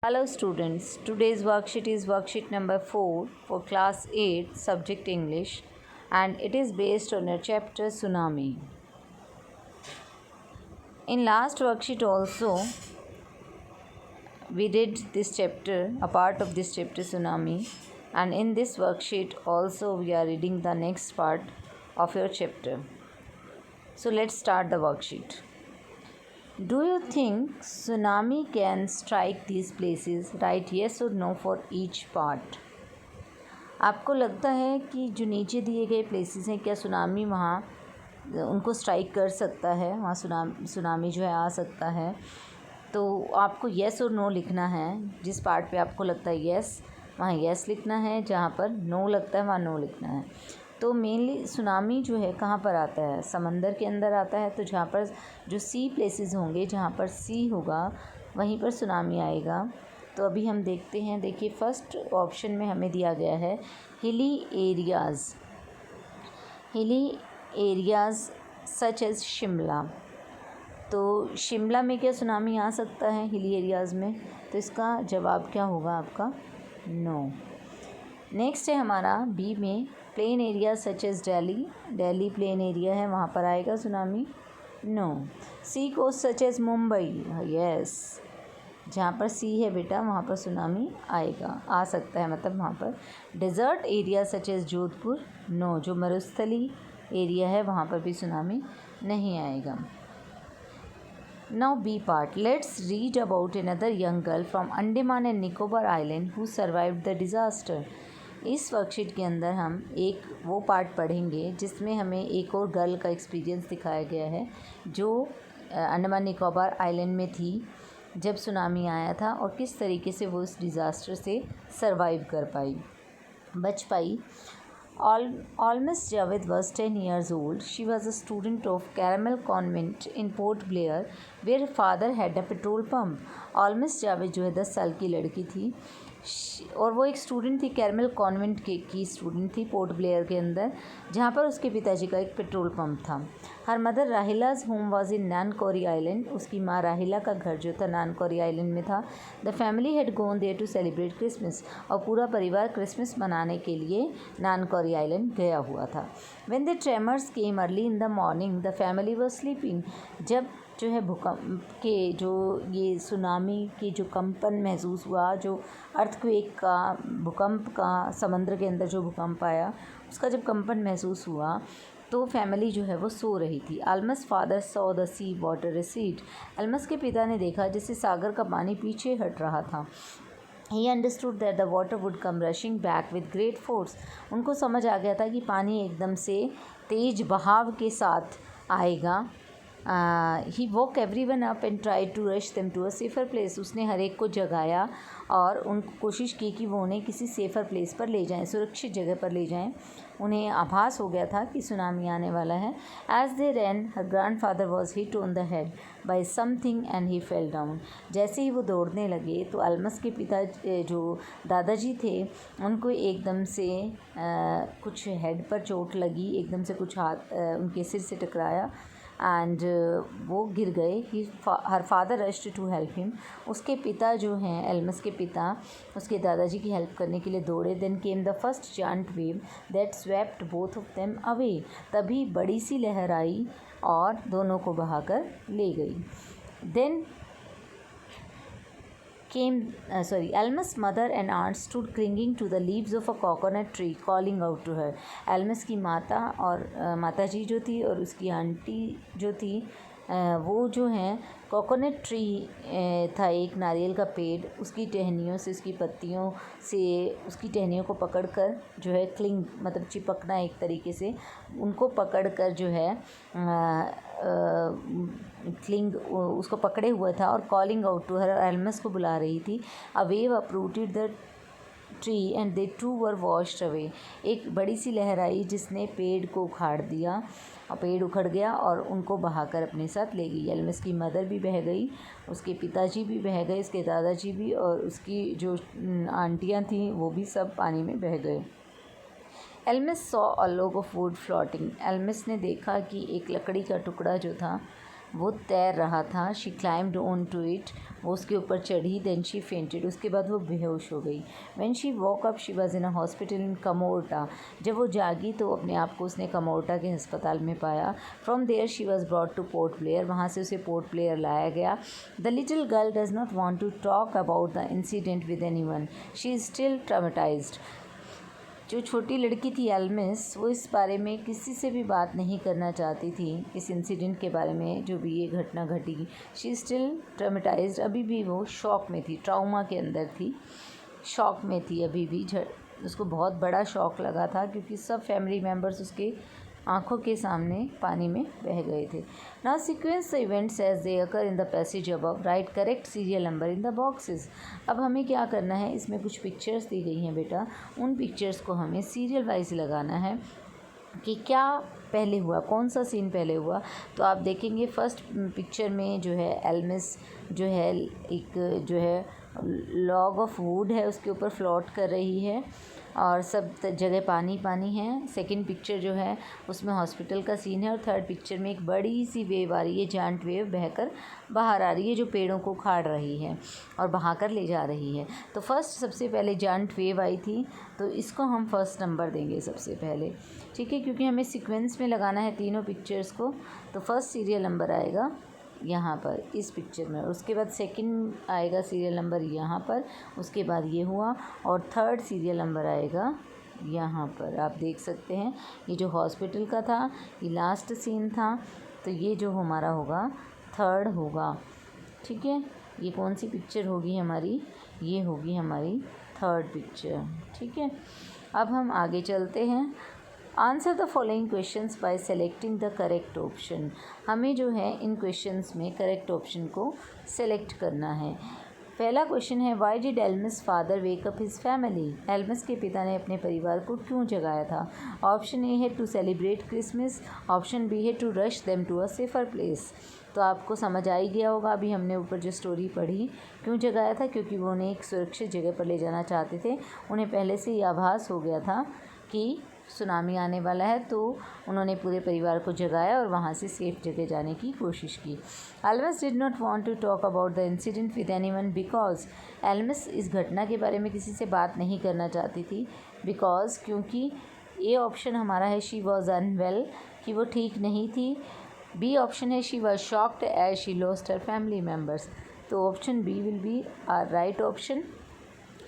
Hello students, today's worksheet is worksheet number 4 for class 8 subject English and it is based on your chapter Tsunami. In last worksheet also we did this chapter, a part of this chapter Tsunami, and in this worksheet also we are reading the next part of your chapter. So let's start the worksheet. Do you think tsunami can strike these places? Write yes or no for each part. आपको लगता है कि जो नीचे दिए गए places हैं क्या सुनामी वहाँ उनको स्ट्राइक कर सकता है, वहाँ सुनामी जो है आ सकता है? तो आपको येस और नो लिखना है. जिस पार्ट पे आपको लगता है येस वहाँ येस लिखना है, जहाँ पर नो लगता है वहाँ नो लिखना है. तो मेनली सुनामी जो है कहाँ पर आता है? समंदर के अंदर आता है. तो जहाँ पर जो सी प्लेसेस होंगे, जहाँ पर सी होगा वहीं पर सुनामी आएगा. तो अभी हम देखते हैं. देखिए फर्स्ट ऑप्शन में हमें दिया गया है hilly areas such as Shimla. तो शिमला में क्या सुनामी आ सकता है हिली एरियाज़ में? तो इसका जवाब क्या होगा आपका? नो. नेक्स्ट है हमारा बी में plain area such as Delhi plain area है, वहाँ पर आएगा tsunami? No. Sea coast such as Mumbai, yes. जहाँ पर सी है बेटा वहाँ पर सुनामी आएगा, आ सकता है, मतलब वहाँ पर. Desert area such as Jodhpur, no. जो मरुस्थली एरिया है वहाँ पर भी सुनामी नहीं आएगा. Now B part. Let's read about another young girl from Andaman and Nicobar Island who survived the disaster. इस वर्कशीट के अंदर हम एक वो पार्ट पढ़ेंगे जिसमें हमें एक और गर्ल का एक्सपीरियंस दिखाया गया है जो अंडमान निकोबार आइलैंड में थी जब सुनामी आया था और किस तरीके से वो उस डिज़ास्टर से सरवाइव कर पाई, बच पाई. Almas Javed was 10 years old. She was a student of Caramel Convent in Port Blair, where her father had a petrol pump. Almas Javed जो है 10 साल की लड़की थी और वो एक स्टूडेंट थी, कैरमल कॉन्वेंट की स्टूडेंट थी पोर्ट ब्लेयर के अंदर, जहाँ पर उसके पिताजी का एक पेट्रोल पंप था. Her mother Rahila's home was in Nancowry island. उसकी माँ राहिला का घर जो था नानकोरी आइलैंड में था. The family had gone there to celebrate Christmas. और पूरा परिवार क्रिसमस मनाने के लिए नानकोरी आइलैंड गया हुआ था. When the tremors came early in the morning the family was sleeping. जब जो है भूकंप के जो ये सुनामी की जो कंपन महसूस हुआ, जो अर्थक्वेक का भूकंप का समंदर के अंदर जो भूकंप आया उसका जब कंपन महसूस हुआ तो फैमिली जो है वो सो रही थी. Almas father saw the sea water recede. Almas के पिता ने देखा जैसे सागर का पानी पीछे हट रहा था. He understood that the water would come rushing back with great force. उनको समझ आ गया था कि पानी एकदम से तेज बहाव के साथ आएगा. He woke everyone up and tried to rush them to a safer place. उसने हर एक को जगाया और उनको कोशिश की कि वो उन्हें किसी सेफ़र प्लेस पर ले जाएं, सुरक्षित जगह पर ले जाएं. उन्हें आभास हो गया था कि सुनामी आने वाला है. As they ran, her grandfather was hit on the head by something and he fell down. जैसे ही वो दौड़ने लगे तो अल्मस के पिता जो दादाजी थे उनको एकदम से कुछ हेड पर चोट लगी, एकदम से कुछ हाथ उनके सिर से टकराया एंड वो गिर गए. Her father rushed to help him. उसके पिता जो हैं एल्मस के पिता उसके दादाजी की हेल्प करने के लिए दौड़े. Then came the first giant wave that swept both of them away. तभी बड़ी सी लहर आई और दोनों को बहाकर ले गई. Then Alma's mother and aunt stood clinging to the leaves of a coconut tree, calling out to her. Almas की माता और माताजी जो थी और उसकी आंटी जो थी वो जो हैं कोकोनट ट्री था, एक नारियल का पेड़. उसकी टहनियों से, उसकी पत्तियों से, उसकी टहनियों को पकड़कर जो है क्लिंग मतलब चिपकना एक तरीके से, उनको पकड़कर जो है क्लिंग उसको पकड़े हुआ था और calling out to her Alma's को बुला रही थी. A wave uprooted the tree and they too were washed away. एक बड़ी सी लहर आई जिसने पेड़ को उखाड़ दिया और पेड़ उखड़ गया और उनको बहाकर अपने साथ ले गई. एल्मस की मदर भी बह गई, उसके पिताजी भी बह गए, उसके दादाजी भी, और उसकी जो आंटियाँ थीं वो भी सब पानी में बह गए. Elms saw a log of would floating. Elms ने देखा कि एक लकड़ी का टुकड़ा जो था वो तैर रहा था। She climbed on to it, वो उसके ऊपर चढ़ी। देन शी फेंटेड, उसके बाद वो बेहोश हो गई। When she walk up she was in a hospital in Kamorta, जब वो जागी तो अपने आप को उसने कमोर्टा के अस्पताल में पाया। From there she was brought to Port Blair, वहाँ से उसे पोर्ट ब्लेयर लाया गया। The little girl does not want to talk about the incident with anyone, she is still traumatised. जो छोटी लड़की थी एल्मिस, वो इस बारे में किसी से भी बात नहीं करना चाहती थी, इस इंसिडेंट के बारे में जो भी ये घटना घटी। शी स्टिल ट्रामेटाइज्ड, अभी भी वो शॉक में थी, ट्राउमा के अंदर थी, शॉक में थी अभी भी। उसको बहुत बड़ा शॉक लगा था क्योंकि सब फैमिली मेम्बर्स उसके आंखों के सामने पानी में बह गए थे। Now sequence the events as they occur in the passage above, write correct serial number in the boxes. अब हमें क्या करना है, इसमें कुछ पिक्चर्स दी गई हैं बेटा, उन पिक्चर्स को हमें सीरियल वाइज लगाना है कि क्या पहले हुआ, कौन सा सीन पहले हुआ। तो आप देखेंगे फर्स्ट पिक्चर में जो है एल्मिस जो है एक जो है लॉग ऑफ वुड है उसके ऊपर फ्लोट कर रही है और सब जगह पानी पानी है। सेकंड पिक्चर जो है उसमें हॉस्पिटल का सीन है और थर्ड पिक्चर में एक बड़ी सी वेव आ रही है, जायंट वेव बहकर बाहर आ रही है जो पेड़ों को उखाड़ रही है और बहाकर ले जा रही है। तो फर्स्ट सबसे पहले जायंट वेव आई थी, तो इसको हम फर्स्ट नंबर देंगे सबसे पहले, ठीक है, क्योंकि हमें सीक्वेंस में लगाना है तीनों पिक्चर्स को। तो फर्स्ट सीरियल नंबर आएगा यहाँ पर इस पिक्चर में, उसके बाद सेकंड आएगा सीरियल नंबर यहाँ पर, उसके बाद ये हुआ, और थर्ड सीरियल नंबर आएगा यहाँ पर। आप देख सकते हैं ये जो हॉस्पिटल का था ये लास्ट सीन था, तो ये जो हमारा होगा थर्ड होगा, ठीक है। ये कौन सी पिक्चर होगी हमारी, ये होगी हमारी थर्ड पिक्चर, ठीक है। अब हम आगे चलते हैं। Answer the following questions by selecting the correct option. हमें जो है इन क्वेश्चंस में करेक्ट ऑप्शन को सेलेक्ट करना है। पहला क्वेश्चन है why did Almas father wake up his family. Almas के पिता ने अपने परिवार को क्यों जगाया था। ऑप्शन ए है to celebrate Christmas, option B है to rush them to a safer place. तो आपको समझ आ ही गया होगा, अभी हमने ऊपर जो स्टोरी पढ़ी, क्यों जगाया था, क्योंकि वो उन्हें एक सुरक्षित जगह पर ले जाना चाहते थे। उन्हें पहले से ही आभास हो गया था कि सुनामी आने वाला है, तो उन्होंने पूरे परिवार को जगाया और वहाँ से सेफ जगह जाने की कोशिश की। Almas did not want to talk about the incident with anyone because, Almas इस घटना के बारे में किसी से बात नहीं करना चाहती थी। बिकॉज, क्योंकि ए ऑप्शन हमारा है शी वॉज अनवेल, कि वो ठीक नहीं थी। बी ऑप्शन है she was shocked as she lost her family members. तो option B will be our right option.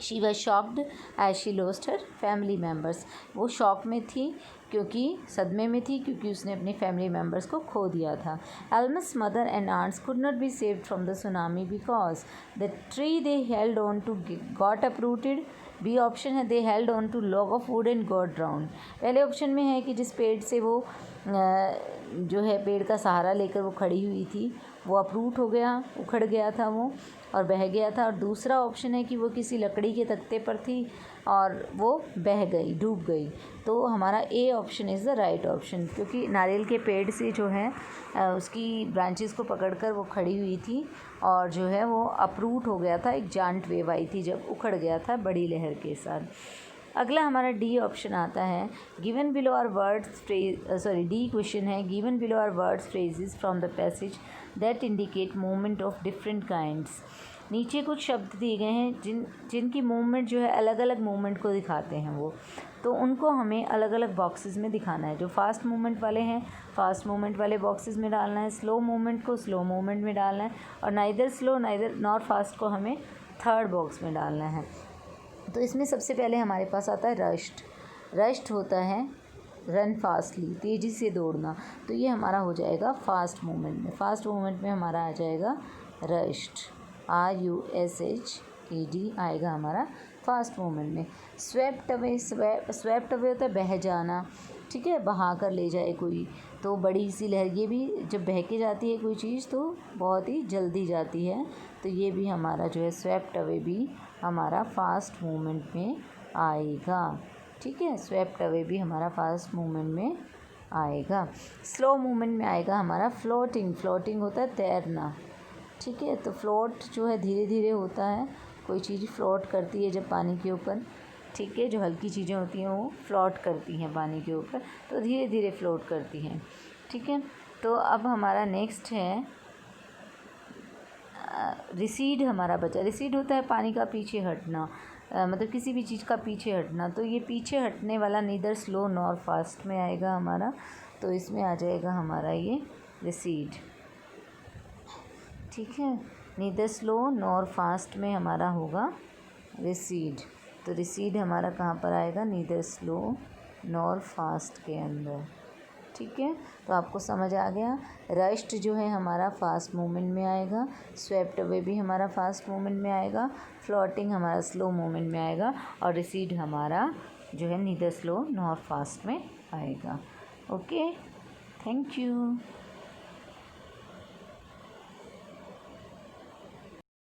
She was shocked as she lost her family members. वो शॉक में थी क्योंकि सदमे में थी क्योंकि उसने अपने फैमिली मेम्बर्स को खो दिया था। Almas mother and aunts could not be saved from the tsunami because the tree they held on to got uprooted. B option है they held on to log of wood and got drowned. पहले option में है कि जिस पेड़ से वो जो है पेड़ का सहारा लेकर वो खड़ी हुई थी वो अपरूट हो गया, उखड़ गया था वो और बह गया था। और दूसरा ऑप्शन है कि वो किसी लकड़ी के तख्ते पर थी और वो बह गई, डूब गई। तो हमारा A option is the right option, क्योंकि नारियल के पेड़ से जो है उसकी ब्रांचेस को पकड़कर वो खड़ी हुई थी और जो है वो अपरूट हो गया था, एक जायंट वेव आई थी जब उखड़ गया था बड़ी लहर के साथ। अगला हमारा डी ऑप्शन आता है। Given below are words D question है given below are words phrases from the passage that indicate movement of different kinds. नीचे कुछ शब्द दिए गए हैं जिनकी मूवमेंट जो है अलग अलग मूवमेंट को दिखाते हैं वो, तो उनको हमें अलग अलग बॉक्सेस में दिखाना है। जो फास्ट मूवमेंट वाले हैं फास्ट मूवमेंट वाले बॉक्सेस में डालना है, स्लो मूवमेंट को स्लो मूवमेंट में डालना है, और neither slow neither nor fast को हमें थर्ड बॉक्स में डालना है। तो इसमें सबसे पहले हमारे पास आता है रश्ड। रश्ड होता है रन फास्टली, तेज़ी से दौड़ना, तो ये हमारा हो जाएगा फास्ट मूवमेंट में। फास्ट मूवमेंट में हमारा आ जाएगा रश्ड, RUSHED आएगा हमारा फास्ट मूवमेंट में। स्वेप्ट अवे, स्वेप्ट अवे होता है बह जाना, ठीक है, बहा कर ले जाए कोई, तो बड़ी सी लहर, ये भी जब बह के जाती है कोई चीज़ तो बहुत ही जल्दी जाती है, तो ये भी हमारा जो है स्वेप्ट अवे भी हमारा फास्ट मूवमेंट में आएगा, ठीक है। स्वेप्ट अवे भी हमारा फास्ट मूवमेंट में आएगा। स्लो मूवमेंट में आएगा हमारा फ्लोटिंग। फ्लोटिंग होता है तैरना, ठीक है, तो फ्लोट जो है धीरे धीरे होता है, कोई चीज़ फ्लोट करती है जब पानी के ऊपर, ठीक है, जो हल्की चीज़ें होती हैं वो फ्लोट करती हैं पानी के ऊपर, तो धीरे धीरे फ्लोट करती हैं, ठीक है। तो अब हमारा नेक्स्ट है रिसीड हमारा बचा। रिसीड होता है पानी का पीछे हटना, मतलब किसी भी चीज़ का पीछे हटना। तो ये पीछे हटने वाला नीदर स्लो नॉर फास्ट में आएगा हमारा, तो इसमें आ जाएगा हमारा ये रिसीड। ठीक है, नीदर स्लो नॉर फास्ट में हमारा होगा रिसीड। तो रिसीड हमारा कहाँ पर आएगा? नीदर स्लो नॉर फास्ट के अंदर। ठीक है, तो आपको समझ आ गया। रश्ट जो है हमारा फास्ट मूवमेंट में आएगा, स्वेप्ट अवे भी हमारा फास्ट मूवमेंट में आएगा, फ्लोटिंग हमारा स्लो मूवमेंट में आएगा, और रिसीड हमारा जो है नीदर स्लो नॉर फास्ट में आएगा। Okay, thank you.